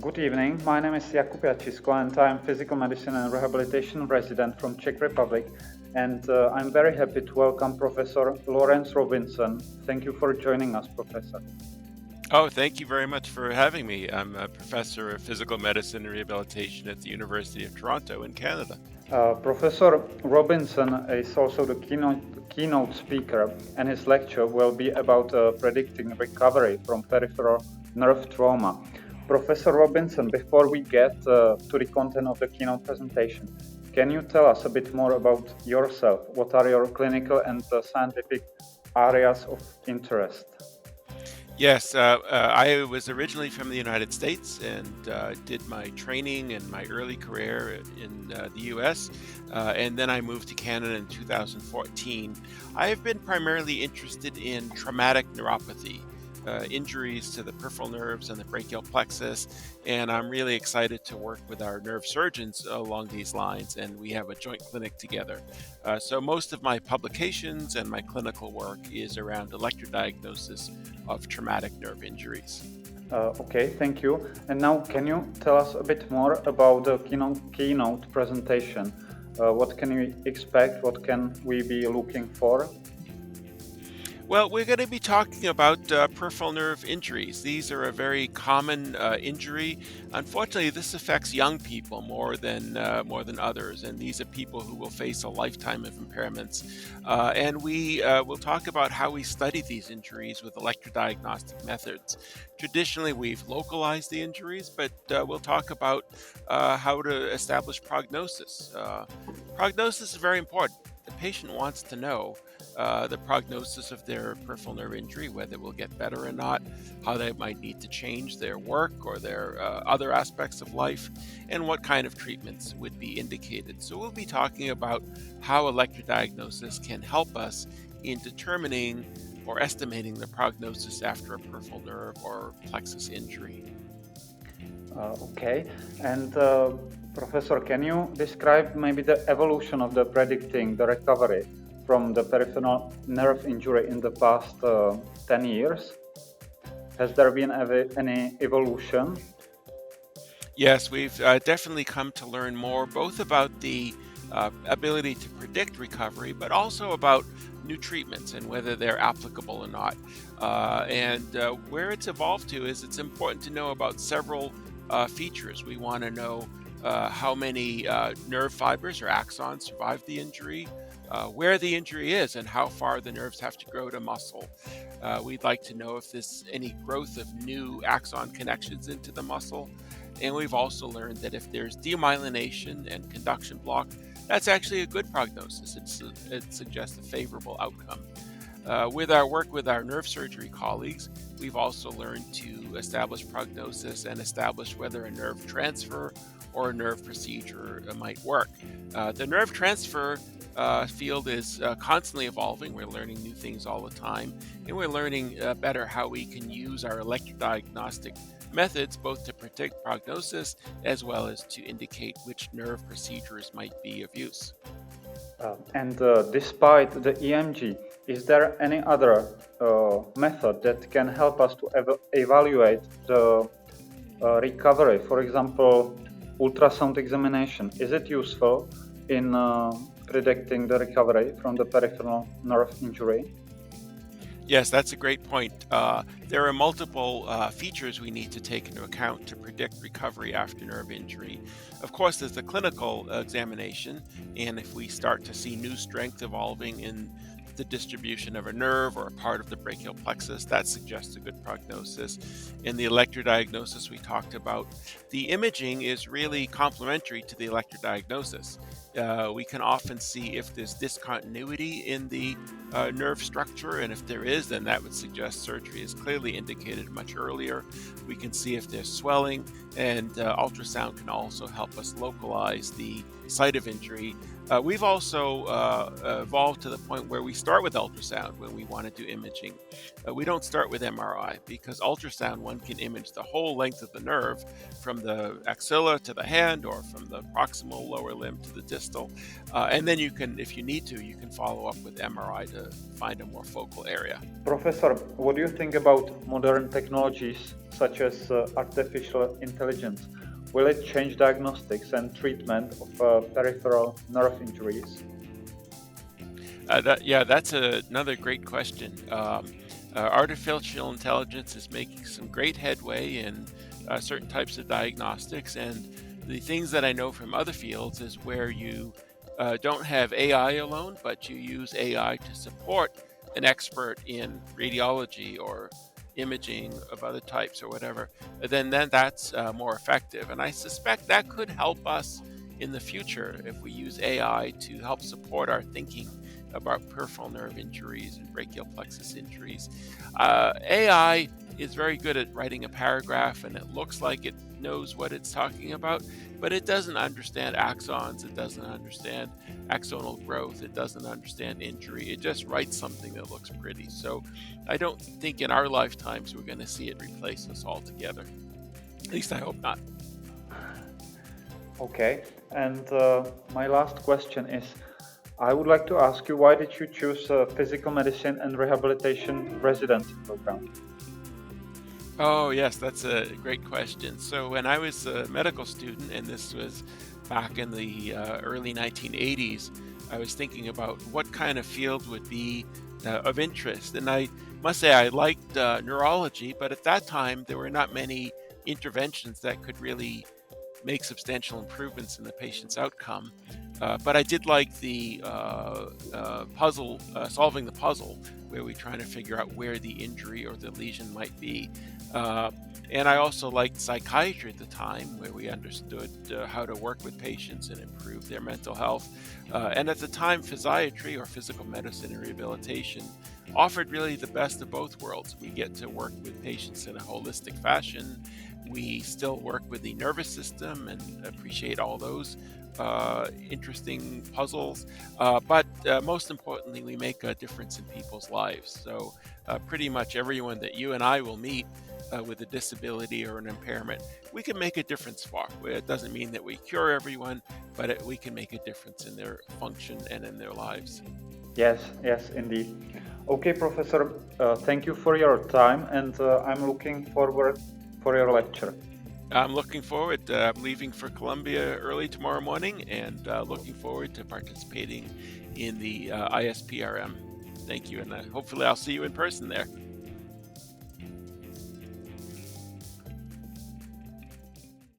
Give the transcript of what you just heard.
Good evening. My name is Jakub Jacisko and I'm physical medicine and rehabilitation resident from Czech Republic. And I'm very happy to welcome Professor Lawrence Robinson. Thank you for joining us, Professor. Oh, thank you very much for having me. I'm a professor of physical medicine and rehabilitation at the University of Toronto in Canada. Professor Robinson is also the keynote speaker, and his lecture will be about predicting recovery from peripheral nerve trauma. Professor Robinson, before we get to the content of the keynote presentation, can you tell us a bit more about yourself? What are your clinical and scientific areas of interest? Yes, I was originally from the United States and did my training and my early career in the US, and then I moved to Canada in 2014. I have been primarily interested in traumatic neuropathy, injuries to the peripheral nerves and the brachial plexus, and I'm really excited to work with our nerve surgeons along these lines, and we have a joint clinic together. So most of my publications and my clinical work is around electrodiagnosis of traumatic nerve injuries. Okay, thank you. And now, can you tell us a bit more about the keynote presentation? What can we expect? What can we be looking for? Well, we're going to be talking about peripheral nerve injuries. These are a very common injury. Unfortunately, this affects young people more than others, and these are people who will face a lifetime of impairments. And we will talk about how we study these injuries with electrodiagnostic methods. Traditionally, we've localized the injuries, but we'll talk about how to establish prognosis. Prognosis is very important. The patient wants to know the prognosis of their peripheral nerve injury, whether it will get better or not, how they might need to change their work or their other aspects of life, and what kind of treatments would be indicated. So we'll be talking about how electrodiagnosis can help us in determining or estimating the prognosis after a peripheral nerve or plexus injury. Okay, and Professor, can you describe maybe the evolution of the predicting the recovery from the peripheral nerve injury in the past 10 years? Has there been any evolution? Yes, we've definitely come to learn more, both about the ability to predict recovery, but also about new treatments and whether they're applicable or not. And where it's evolved to is it's important to know about several features. We want to know how many nerve fibers or axons survived the injury, where the injury is, and how far the nerves have to grow to muscle. We'd like to know if there's any growth of new axon connections into the muscle. And we've also learned that if there's demyelination and conduction block, that's actually a good prognosis. It suggests a favorable outcome. With our work with our nerve surgery colleagues, we've also learned to establish prognosis and establish whether a nerve transfer or a nerve procedure might work. The nerve transfer field is constantly evolving. We're learning new things all the time, and we're learning better how we can use our electrodiagnostic methods both to predict prognosis as well as to indicate which nerve procedures might be of use. And despite the EMG, is there any other method that can help us to evaluate the recovery? For example, ultrasound examination. Is it useful in predicting the recovery from the peripheral nerve injury? Yes, that's a great point. There are multiple features we need to take into account to predict recovery after nerve injury. Of course, there's the clinical examination, and if we start to see new strength evolving in the distribution of a nerve or a part of the brachial plexus, that suggests a good prognosis. In the electrodiagnosis we talked about, the imaging is really complementary to the electrodiagnosis. We can often see if there's discontinuity in the nerve structure, and if there is, then that would suggest surgery is clearly indicated much earlier. We can see if there's swelling, and ultrasound can also help us localize the site of injury We've also evolved to the point where we start with ultrasound when we want to do imaging. We don't start with MRI because ultrasound, one can image the whole length of the nerve from the axilla to the hand or from the proximal lower limb to the distal. And then you can, if you need to, you can follow up with MRI to find a more focal area. Professor, what do you think about modern technologies such as artificial intelligence? Will it change diagnostics and treatment of peripheral nerve injuries? That's another great question. Artificial intelligence is making some great headway in certain types of diagnostics, and the things that I know from other fields is where you don't have AI alone, but you use AI to support an expert in radiology or imaging of other types or whatever, then that's more effective. And I suspect that could help us in the future if we use AI to help support our thinking about peripheral nerve injuries and brachial plexus injuries. AI is very good at writing a paragraph, and it looks like it knows what it's talking about, but it doesn't understand axons, it doesn't understand axonal growth, it doesn't understand injury. It just writes something that looks pretty. So I don't think in our lifetimes we're going to see it replace us altogether. At least I hope not. Okay, and my last question is, I would like to ask you, why did you choose physical medicine and rehabilitation residency program? Oh, yes, that's a great question. So when I was a medical student, and this was back in the early 1980s, I was thinking about what kind of field would be of interest. And I must say I liked neurology, but at that time there were not many interventions that could really make substantial improvements in the patient's outcome. But I did like the puzzle, solving the puzzle, where we're trying to figure out where the injury or the lesion might be. And I also liked psychiatry at the time, where we understood how to work with patients and improve their mental health. And at the time, physiatry, or physical medicine and rehabilitation, offered really the best of both worlds. We get to work with patients in a holistic fashion. We still work with the nervous system and appreciate all those interesting puzzles, but most importantly, we make a difference in people's lives. So pretty much everyone that you and I will meet with a disability or an impairment, we can make a difference for. It doesn't mean that we cure everyone, but we can make a difference in their function and in their lives. Yes, indeed. Okay, Professor, thank you for your time, and I'm looking forward for your lecture. I'm looking forward. I'm leaving for Colombia early tomorrow morning, and looking forward to participating in the ISPRM. Thank you, and hopefully I'll see you in person there.